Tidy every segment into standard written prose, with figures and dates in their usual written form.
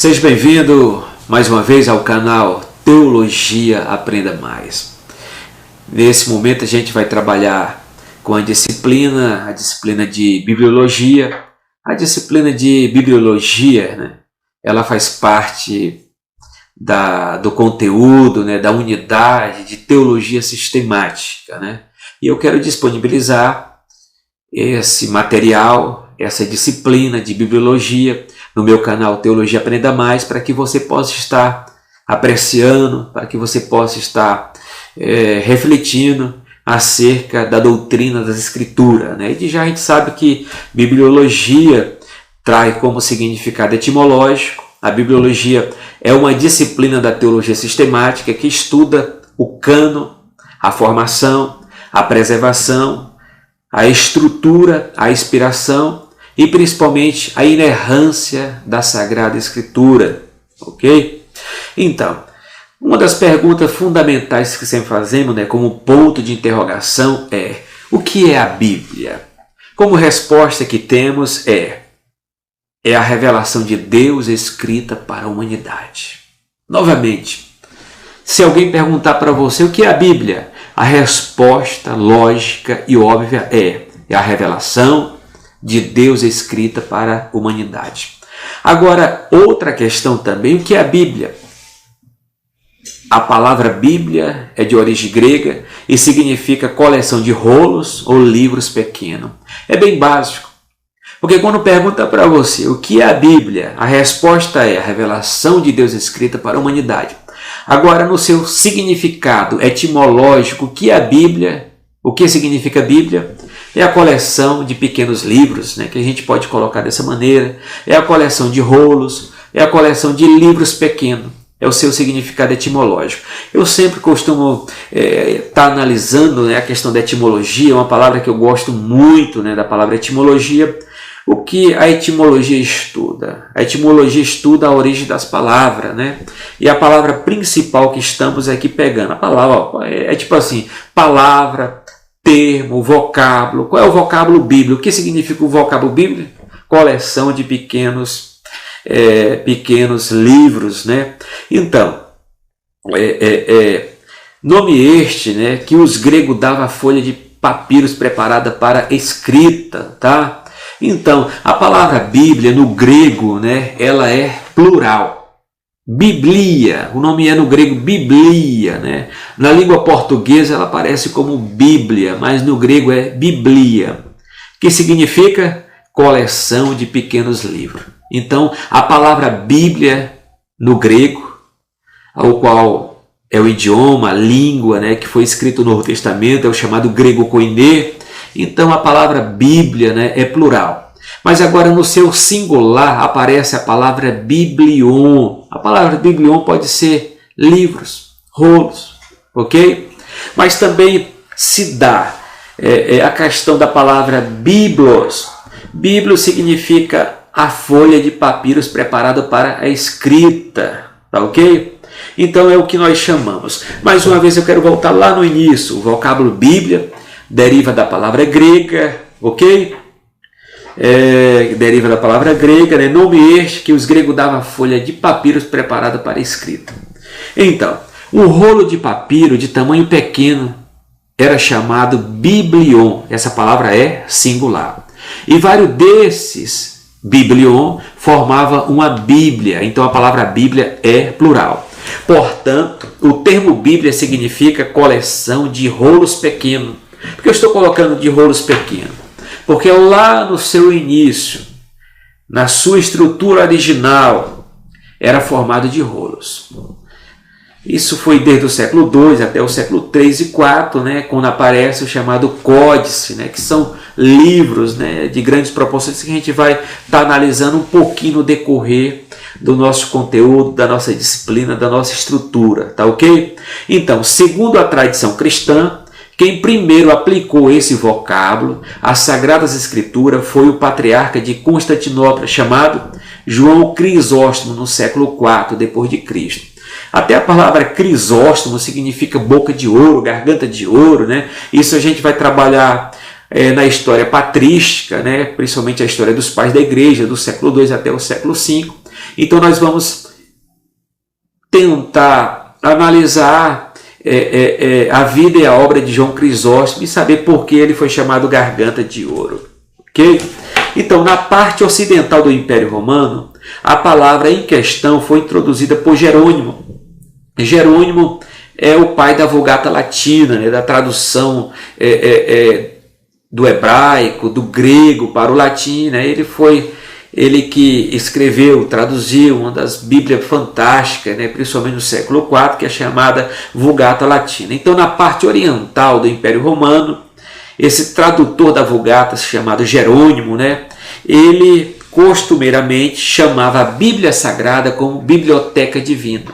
Seja bem-vindo mais uma vez ao canal Teologia Aprenda Mais. Nesse momento a gente vai trabalhar com a disciplina de Bibliologia. A disciplina de Bibliologia, né, ela faz parte do conteúdo, né, da unidade de Teologia Sistemática, né? E eu quero disponibilizar esse material, essa disciplina de Bibliologia no meu canal Teologia Aprenda Mais, para que você possa estar apreciando, para que você possa estar refletindo acerca da doutrina das Escrituras, né? E já a gente sabe que bibliologia traz como significado etimológico. A bibliologia é uma disciplina da teologia sistemática que estuda o cânon, a formação, a preservação, a estrutura, a inspiração e principalmente a inerrância da Sagrada Escritura, ok? Então, uma das perguntas fundamentais que sempre fazemos, né, como ponto de interrogação é: o que é a Bíblia? Como resposta que temos é a revelação de Deus escrita para a humanidade. Novamente, se alguém perguntar para você o que é a Bíblia, a resposta lógica e óbvia é a revelação de Deus escrita para a humanidade. Agora, outra questão também, o que é a Bíblia? A palavra Bíblia é de origem grega e significa coleção de rolos ou livros pequenos. É bem básico, porque quando pergunta para você o que é a Bíblia, a resposta é a revelação de Deus escrita para a humanidade. Agora, no seu significado etimológico, o que é a Bíblia? O que significa Bíblia? É a coleção de pequenos livros, né, que a gente pode colocar dessa maneira. É a coleção de rolos, é a coleção de livros pequenos. É o seu significado etimológico. Eu sempre costumo estar analisando, né, a questão da etimologia, é uma palavra que eu gosto muito, né, da palavra etimologia. O que a etimologia estuda? A etimologia estuda a origem das palavras, né? E a palavra principal que estamos aqui pegando, a palavra é tipo assim, palavra, termo, vocábulo. Qual é o vocábulo bíblico? O que significa o vocábulo bíblico? Coleção de pequenos livros, né? Então, nome este, né, que os gregos davam a folha de papiros preparada para escrita, tá? Então, a palavra Bíblia no grego, né, ela é plural. Biblia, o nome é no grego Biblia, né? Na língua portuguesa ela aparece como Bíblia, mas no grego é Biblia, que significa coleção de pequenos livros. Então, a palavra Bíblia no grego, ao qual é o idioma, a língua, né, que foi escrito no Novo Testamento, é o chamado grego koiné. Então, a palavra Bíblia, né, é plural. Mas agora no seu singular aparece a palavra biblion. A palavra biblion pode ser livros, rolos, ok? Mas também se dá a questão da palavra biblos. Biblos significa a folha de papiros preparada para a escrita, tá ok? Então é o que nós chamamos. Mais uma vez eu quero voltar lá no início. O vocábulo Bíblia deriva da palavra grega, ok? Deriva da palavra grega, né? Nome este que os gregos davam a folha de papiros preparada para a escrita. Então, um rolo de papiro de tamanho pequeno era chamado biblion. Essa palavra é singular. E vários desses biblion formava uma Bíblia. Então a palavra Bíblia é plural. Portanto, o termo Bíblia significa coleção de rolos pequenos. Por que eu estou colocando de rolos pequenos? Porque lá no seu início, na sua estrutura original, era formado de rolos. Isso foi desde o século II até o século 3 e 4, né, quando aparece o chamado códice, né, que são livros, né, de grandes proporções que a gente vai estar analisando um pouquinho no decorrer do nosso conteúdo, da nossa disciplina, da nossa estrutura, tá ok? Então, segundo a tradição cristã, quem primeiro aplicou esse vocábulo às Sagradas Escrituras foi o patriarca de Constantinopla, chamado João Crisóstomo, no século IV depois de Cristo. Até a palavra Crisóstomo significa boca de ouro, garganta de ouro, né? Isso a gente vai trabalhar na história patrística, né? Principalmente a história dos pais da igreja, do século II até o século V. Então nós vamos tentar analisar a vida e a obra de João Crisóstomo e saber por que ele foi chamado Garganta de Ouro. Ok? Então, na parte ocidental do Império Romano, a palavra em questão foi introduzida por Jerônimo. Jerônimo é o pai da Vulgata Latina, né, da tradução do hebraico, do grego para o latim. Né? Ele que escreveu, traduziu uma das Bíblias fantásticas, né, principalmente no século IV, que é chamada Vulgata Latina. Então, na parte oriental do Império Romano, esse tradutor da Vulgata, chamado Jerônimo, né, ele costumeiramente chamava a Bíblia Sagrada como Biblioteca Divina.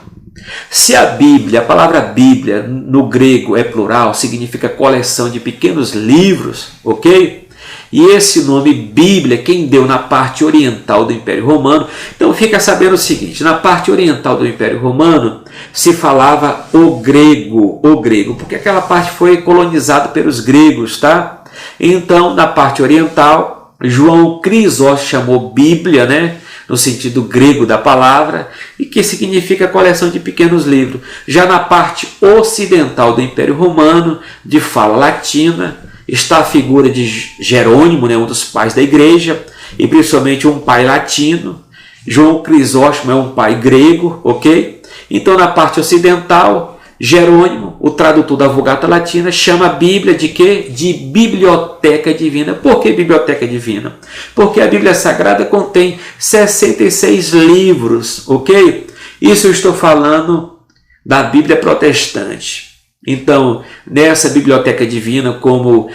Se a Bíblia, a palavra Bíblia no grego é plural, significa coleção de pequenos livros, ok? E esse nome Bíblia, quem deu na parte oriental do Império Romano, então fica sabendo o seguinte, na parte oriental do Império Romano se falava o grego, porque aquela parte foi colonizada pelos gregos, tá? Então, na parte oriental, João Crisóstomo chamou Bíblia, né? No sentido grego da palavra, e que significa coleção de pequenos livros. Já na parte ocidental do Império Romano, de fala latina, está a figura de Jerônimo, né, um dos pais da igreja, e principalmente um pai latino. João Crisóstomo é um pai grego, ok? Então, na parte ocidental, Jerônimo, o tradutor da Vulgata Latina, chama a Bíblia de quê? De Biblioteca Divina. Por que Biblioteca Divina? Porque a Bíblia Sagrada contém 66 livros, ok? Isso eu estou falando da Bíblia protestante. Então, nessa Biblioteca Divina, como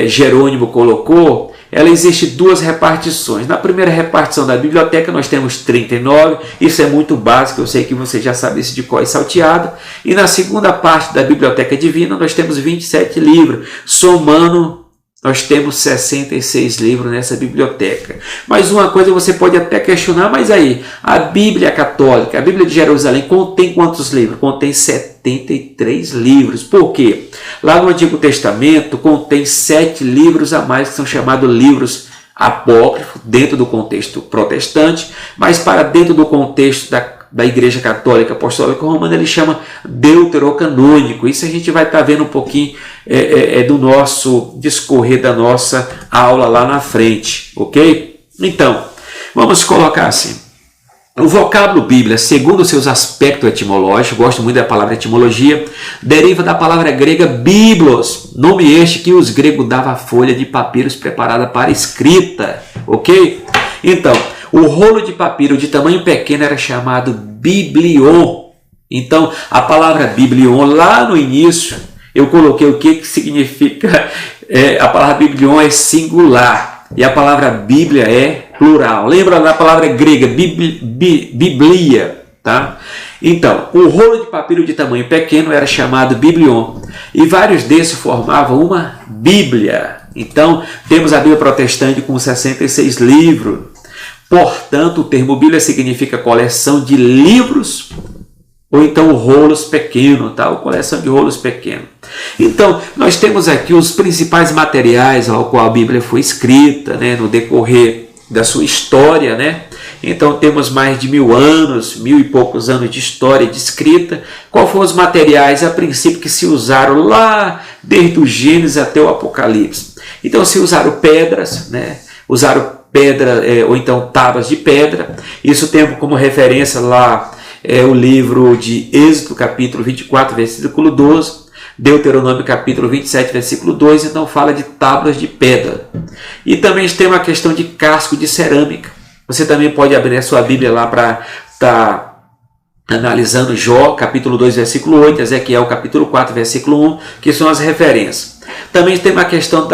Jerônimo colocou, ela existe duas repartições. Na primeira repartição da biblioteca nós temos 39, isso é muito básico, eu sei que você já sabe isso de cor e salteado. E na segunda parte da Biblioteca Divina nós temos 27 livros, somando nós temos 66 livros nessa biblioteca. Mas uma coisa você pode até questionar, mas aí, a Bíblia Católica, a Bíblia de Jerusalém, contém quantos livros? Contém 73 livros. Por quê? Lá no Antigo Testamento contém 7 livros a mais, que são chamados livros apócrifos, dentro do contexto protestante, mas para dentro do contexto da Igreja Católica Apostólica Romana, ele chama deuterocanônico. Isso a gente vai estar vendo um pouquinho do nosso discorrer, da nossa aula lá na frente, ok? Então, vamos colocar assim. O vocábulo Bíblia, segundo seus aspectos etimológicos, gosto muito da palavra etimologia, deriva da palavra grega biblos, nome este que os gregos davam a folha de papiros preparada para escrita, ok? Então, o rolo de papiro de tamanho pequeno era chamado biblion. Então, a palavra biblion, lá no início, eu coloquei o que significa, a palavra biblion é singular, e a palavra Bíblia é plural. Lembra da palavra grega, biblia, tá? Então, o rolo de papiro de tamanho pequeno era chamado biblion, e vários desses formavam uma Bíblia. Então, temos a Bíblia protestante com 66 livros. Portanto, o termo Bíblia significa coleção de livros, ou então rolos pequenos, tá? Ou coleção de rolos pequenos. Então, nós temos aqui os principais materiais ao qual a Bíblia foi escrita, né, no decorrer da sua história, né? Então, temos mais de 1000 anos, 1000 e poucos anos de história de escrita. Quais foram os materiais, a princípio, que se usaram lá, desde o Gênesis até o Apocalipse? Então, se usaram pedras, né? Usaram pedra, ou então tábuas de pedra. Isso tem como referência lá o livro de Êxodo, capítulo 24, versículo 12, Deuteronômio, capítulo 27, versículo 2, então fala de tábuas de pedra. E também tem uma questão de casco de cerâmica. Você também pode abrir a sua Bíblia lá para estar analisando Jó, capítulo 2, versículo 8, Ezequiel, capítulo 4, versículo 1, que são as referências. Também tem uma questão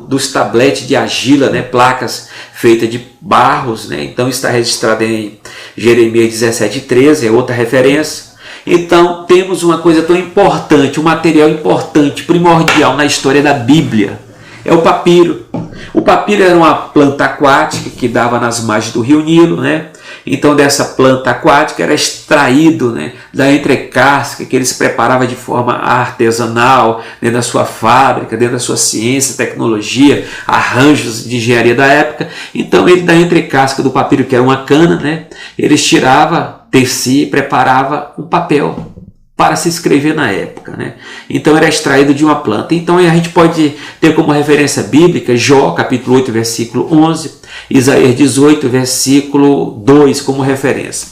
dos tabletes de argila, né, placas feitas de barros, né, então está registrado em Jeremias 17:13, é outra referência. Então temos uma coisa tão importante, um material importante, primordial na história da Bíblia, é o papiro. O papiro era uma planta aquática que dava nas margens do rio Nilo, né? Então dessa planta aquática era extraído, né, da entrecasca que eles preparavam de forma artesanal, dentro da sua fábrica, dentro da sua ciência, tecnologia, arranjos de engenharia da época. Então ele da entrecasca do papiro, que era uma cana, né, eles tiravam, tecia e preparava um papel para se escrever na época, né? Então era extraído de uma planta. Então a gente pode ter como referência bíblica Jó, capítulo 8, versículo 11, Isaías 18, versículo 2 como referência.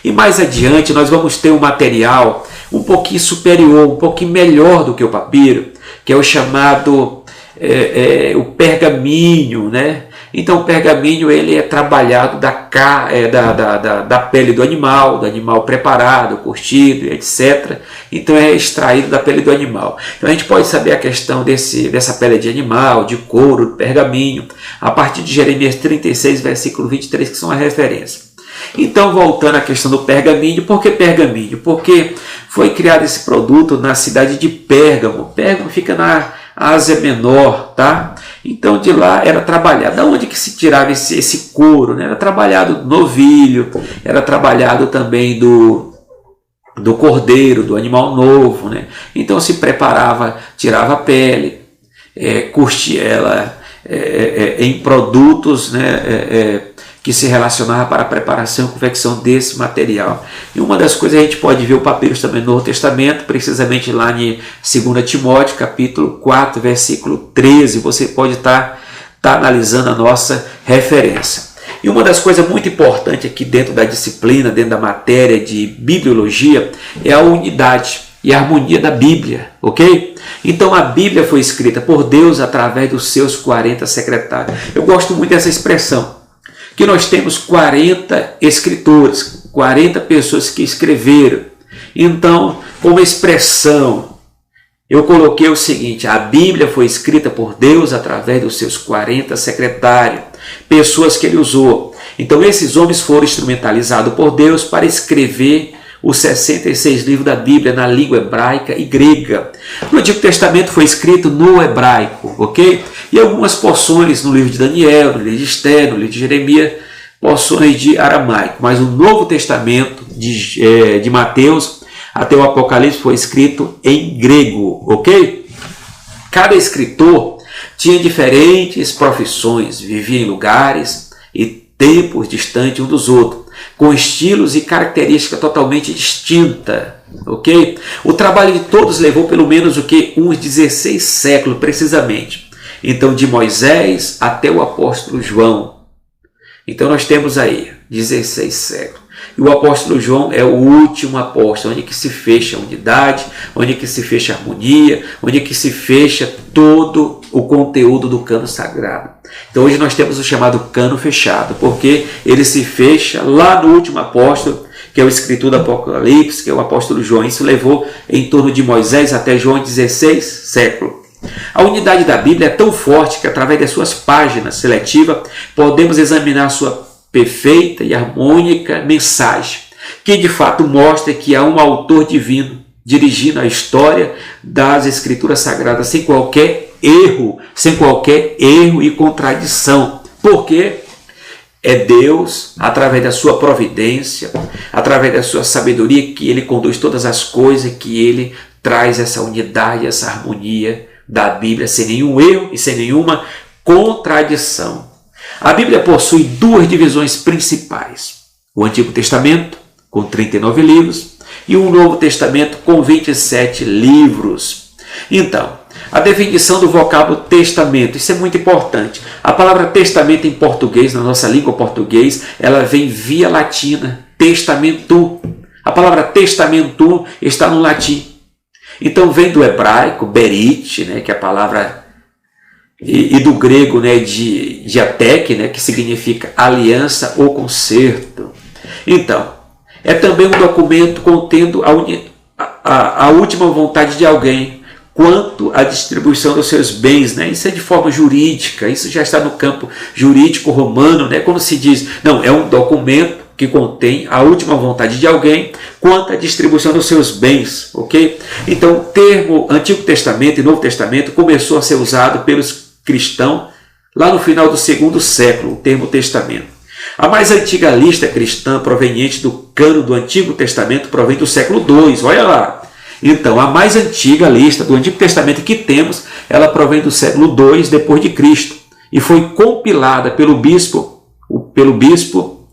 E mais adiante nós vamos ter um material um pouquinho superior, um pouquinho melhor do que o papiro, que é o chamado o pergaminho, né? Então o pergaminho ele é trabalhado da pele do animal preparado, curtido, etc. Então é extraído da pele do animal. Então a gente pode saber a questão dessa pele de animal, de couro, do pergaminho, a partir de Jeremias 36, versículo 23, que são a referência. Então, voltando à questão do pergaminho, por que pergaminho? Porque foi criado esse produto na cidade de Pérgamo. Pérgamo fica na Ásia Menor, tá? Então de lá era trabalhado. Da onde que se tirava esse couro? Né? Era trabalhado do novilho, era trabalhado também do cordeiro, do animal novo, né? Então se preparava, tirava a pele, curtia ela em produtos, né? Que se relacionava para a preparação e confecção desse material. E uma das coisas a gente pode ver o papiro também no Novo Testamento, precisamente lá em 2 Timóteo, capítulo 4, versículo 13, você pode estar analisando a nossa referência. E uma das coisas muito importantes aqui dentro da disciplina, dentro da matéria de bibliologia, é a unidade e a harmonia da Bíblia, ok? Então a Bíblia foi escrita por Deus através dos seus 40 secretários. Eu gosto muito dessa expressão, que nós temos 40 escritores, 40 pessoas que escreveram. Então, como expressão, eu coloquei o seguinte: a Bíblia foi escrita por Deus através dos seus 40 secretários, pessoas que ele usou. Então, esses homens foram instrumentalizados por Deus para escrever os 66 livros da Bíblia na língua hebraica e grega. No Antigo Testamento foi escrito no hebraico, ok? E algumas porções no livro de Daniel, no livro de Esther, no livro de Jeremias, porções de aramaico. Mas o Novo Testamento de Mateus até o Apocalipse foi escrito em grego, ok? Cada escritor tinha diferentes profissões, vivia em lugares e tempos distantes um dos outros, com estilos e características totalmente distintas, ok? O trabalho de todos levou pelo menos uns 16 séculos, precisamente. Então, de Moisés até o apóstolo João. Então, nós temos aí 16 séculos. E o apóstolo João é o último apóstolo, onde que se fecha a unidade, onde que se fecha a harmonia, onde que se fecha todo o conteúdo do cano sagrado. Então hoje nós temos o chamado cano fechado, porque ele se fecha lá no último apóstolo, que é o escritor do Apocalipse, que é o apóstolo João. Isso levou em torno de Moisés até João 16 séculos. A unidade da Bíblia é tão forte que através das suas páginas seletivas podemos examinar sua perfeita e harmônica mensagem, que de fato mostra que há um autor divino dirigindo a história das Escrituras Sagradas sem qualquer erro e contradição. Porque é Deus, através da sua providência, através da sua sabedoria, que ele conduz todas as coisas, que ele traz essa unidade, essa harmonia da Bíblia sem nenhum erro e sem nenhuma contradição. A Bíblia possui duas divisões principais: o Antigo Testamento, com 39 livros, e o Novo Testamento, com 27 livros. Então, a definição do vocábulo testamento, isso é muito importante. A palavra testamento em português, na nossa língua português, ela vem via latina, testamento. A palavra testamento está no latim. Então vem do hebraico, berit, né, que é a palavra, e do grego, né, diatek, né, que significa aliança ou concerto. Então, é também um documento contendo a última vontade de alguém quanto à distribuição dos seus bens, né? Isso é de forma jurídica, isso já está no campo jurídico romano, né? Quando se diz, não, é um documento que contém a última vontade de alguém quanto à distribuição dos seus bens, ok? Então, o termo Antigo Testamento e Novo Testamento começou a ser usado pelos cristãos lá no final do 2º século, o termo testamento. A mais antiga lista cristã proveniente do cânon do Antigo Testamento provém do século II, olha lá. Então, a mais antiga lista do Antigo Testamento que temos, ela provém do século II depois de Cristo e foi compilada pelo bispo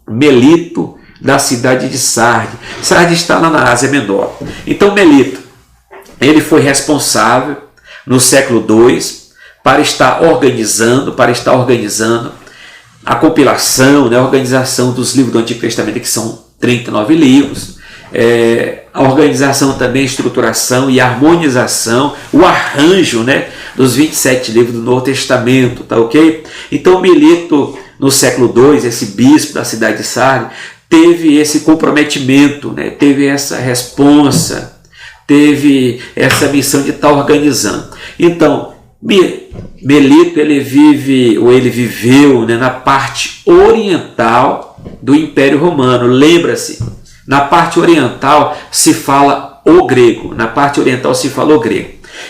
Melito da cidade de Sardes. Sardes está lá na Ásia Menor. Então, Melito, ele foi responsável no século II para estar organizando a compilação, né, a organização dos livros do Antigo Testamento, que são 39 livros, a organização também, a estruturação e a harmonização, o arranjo, né, dos 27 livros do Novo Testamento, tá ok? Então, Melito, no século II, esse bispo da cidade de Sardes, teve esse comprometimento, né, teve essa responsa, teve essa missão de estar organizando. Então, Melito ele viveu, né, na parte oriental do Império Romano. Lembra-se, na parte oriental se fala o grego.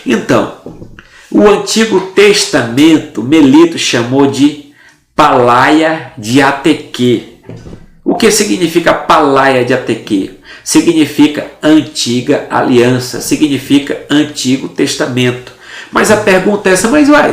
Então, o Antigo Testamento, Melito chamou de Palaia de Ateque. O que significa Palaia de Ateque? Significa Antiga Aliança, significa Antigo Testamento. Mas a pergunta é essa,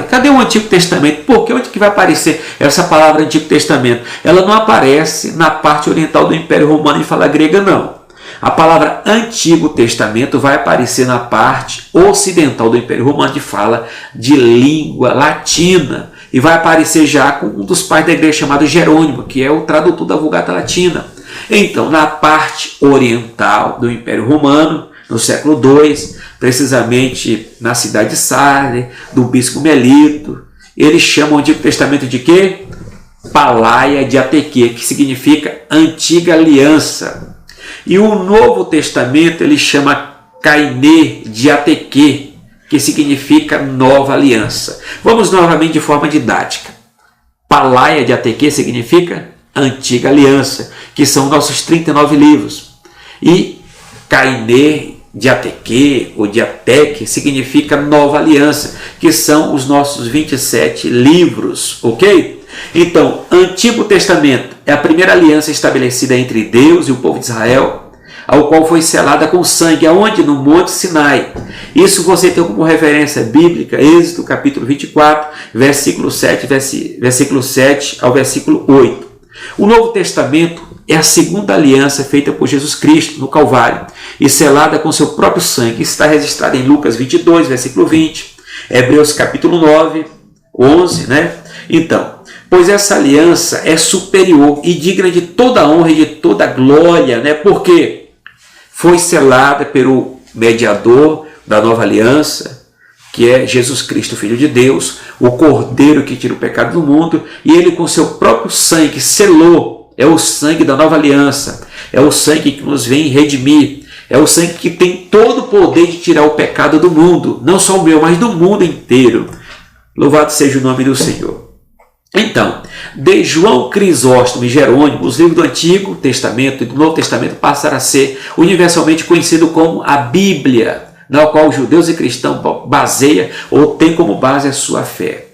cadê o Antigo Testamento? Por que? Onde que vai aparecer essa palavra Antigo Testamento? Ela não aparece na parte oriental do Império Romano em fala grega, não. A palavra Antigo Testamento vai aparecer na parte ocidental do Império Romano de fala de língua latina. E vai aparecer já com um dos pais da igreja chamado Jerônimo, que é o tradutor da Vulgata Latina. Então, na parte oriental do Império Romano, no século II, precisamente na cidade de Sardes, do bispo Melito, eles chamam o Antigo Testamento de quê? Palaia de Ateque, que significa Antiga Aliança. E o Novo Testamento ele chama Cainê de Ateque, que significa Nova Aliança. Vamos novamente de forma didática. Palaia de Ateque significa Antiga Aliança, que são nossos 39 livros. E Cainê de Ateque ou de Ateque significa Nova Aliança, que são os nossos 27 livros, ok? Então, Antigo Testamento é a primeira aliança estabelecida entre Deus e o povo de Israel, ao qual foi selada com sangue, aonde? No Monte Sinai. Isso você tem como referência bíblica, Êxodo capítulo 24, versículo 7 ao versículo 8. O Novo Testamento é a segunda aliança feita por Jesus Cristo no Calvário e selada com seu próprio sangue. Isso está registrado em Lucas 22, versículo 20, Hebreus capítulo 9, 11, né? Então, pois essa aliança é superior e digna de toda honra e de toda glória, né? Porque foi selada pelo mediador da nova aliança, que é Jesus Cristo, Filho de Deus, o Cordeiro que tira o pecado do mundo, e ele com seu próprio sangue selou. É o sangue da nova aliança, é o sangue que nos vem redimir, é o sangue que tem todo o poder de tirar o pecado do mundo, não só o meu, mas do mundo inteiro. Louvado seja o nome do Senhor. Então, de João Crisóstomo e Jerônimo, os livros do Antigo Testamento e do Novo Testamento passaram a ser universalmente conhecidos como a Bíblia, na qual os judeus e cristãos baseiam ou têm como base a sua fé.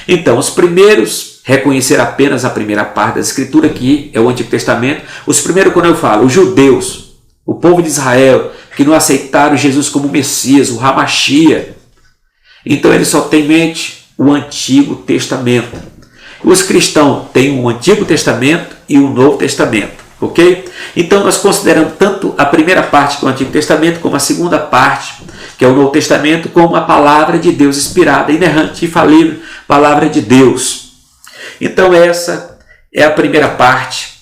Então, os primeiros reconheceram apenas a primeira parte da Escritura, que é o Antigo Testamento. Os primeiros, quando eu falo, os judeus, o povo de Israel, que não aceitaram Jesus como Messias, o Hamashia, então eles só têm em mente o Antigo Testamento. Os cristãos têm o Antigo Testamento e o Novo Testamento, ok? Então nós consideramos tanto a primeira parte do Antigo Testamento como a segunda parte, que é o Novo Testamento, como a palavra de Deus inspirada, inerrante e infalível, palavra de Deus. Então essa é a primeira parte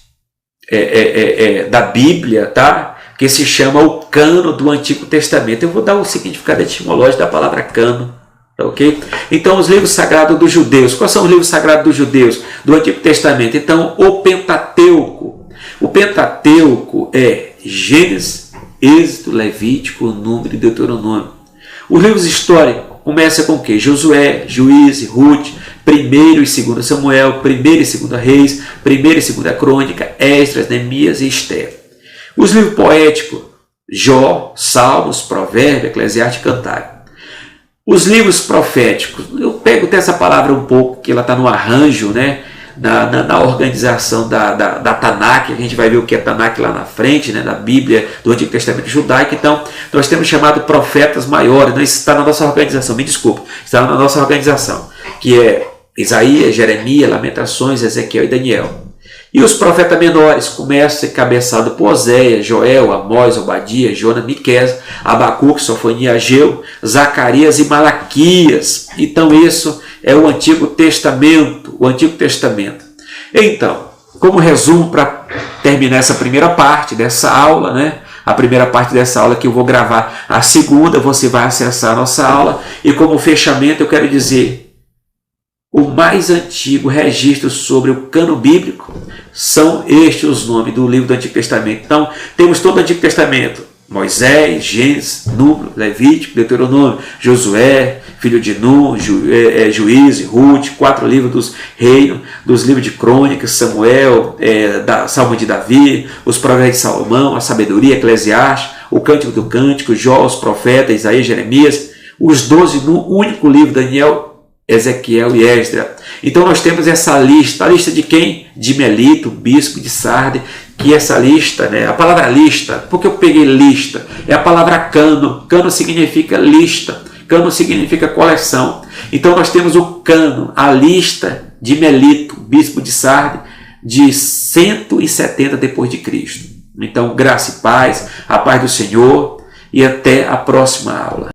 da Bíblia, tá? Que se chama o cânon do Antigo Testamento. Eu vou dar o significado etimológico da palavra cânon, tá, ok? Então os livros sagrados dos judeus. Quais são os livros sagrados dos judeus do Antigo Testamento? Então o Pentateuco. O Pentateuco é Gênesis, Êxodo, Levítico, Número e Deuteronômio. Os livros históricos começam com o quê? Josué, Juízes, Ruth, 1º e 2 Samuel, 1º e 2 Reis, 1º e 2 Crônica, Esdras, Neemias e Esther. Os livros poéticos, Jó, Salmos, Provérbios, Eclesiastes e Cantares. Os livros proféticos, eu pego dessa palavra um pouco, que ela está no arranjo, né, na organização da Tanakh. A gente vai ver o que é Tanakh lá na frente, né, na Bíblia do Antigo Testamento judaico. Então, nós temos chamado profetas maiores. Não, isso está na nossa organização, me desculpe, está na nossa organização, que é Isaías, Jeremias, Lamentações, Ezequiel e Daniel. E os profetas menores começam a ser cabeçados por Oséias, Joel, Amós, Obadias, Jonas, Miqueias, Abacuque, Sofonia, Ageu, Zacarias e Malaquias. Então isso é o Antigo Testamento, Então, como resumo para terminar essa primeira parte dessa aula, né? A primeira parte dessa aula que eu vou gravar, a segunda você vai acessar a nossa aula, e como fechamento eu quero dizer: o mais antigo registro sobre o cano bíblico são estes os nomes do livro do Antigo Testamento. Então, temos todo o Antigo Testamento: Moisés, Gênesis, Número, Levítico, Deuteronômio, Josué, filho de Nun, Juízes, Ruth, 4 livros dos Reinos, dos livros de Crônicas, Samuel, Salmo de Davi, os Provérbios de Salomão, a Sabedoria, Eclesiastes, o Cântico do Cântico, Jó, os Profetas, Isaías, Jeremias, os 12 no único livro, Daniel, Ezequiel e Esdras. Então nós temos essa lista. A lista de quem? De Melito, bispo de Sardes, que essa lista, né? A palavra lista, por que eu peguei lista? É a palavra cano. Cano significa lista. Cano significa coleção. Então nós temos o cano, a lista de Melito, bispo de Sardes, de 170 depois de Cristo. Então, graça e paz, a paz do Senhor, e até a próxima aula.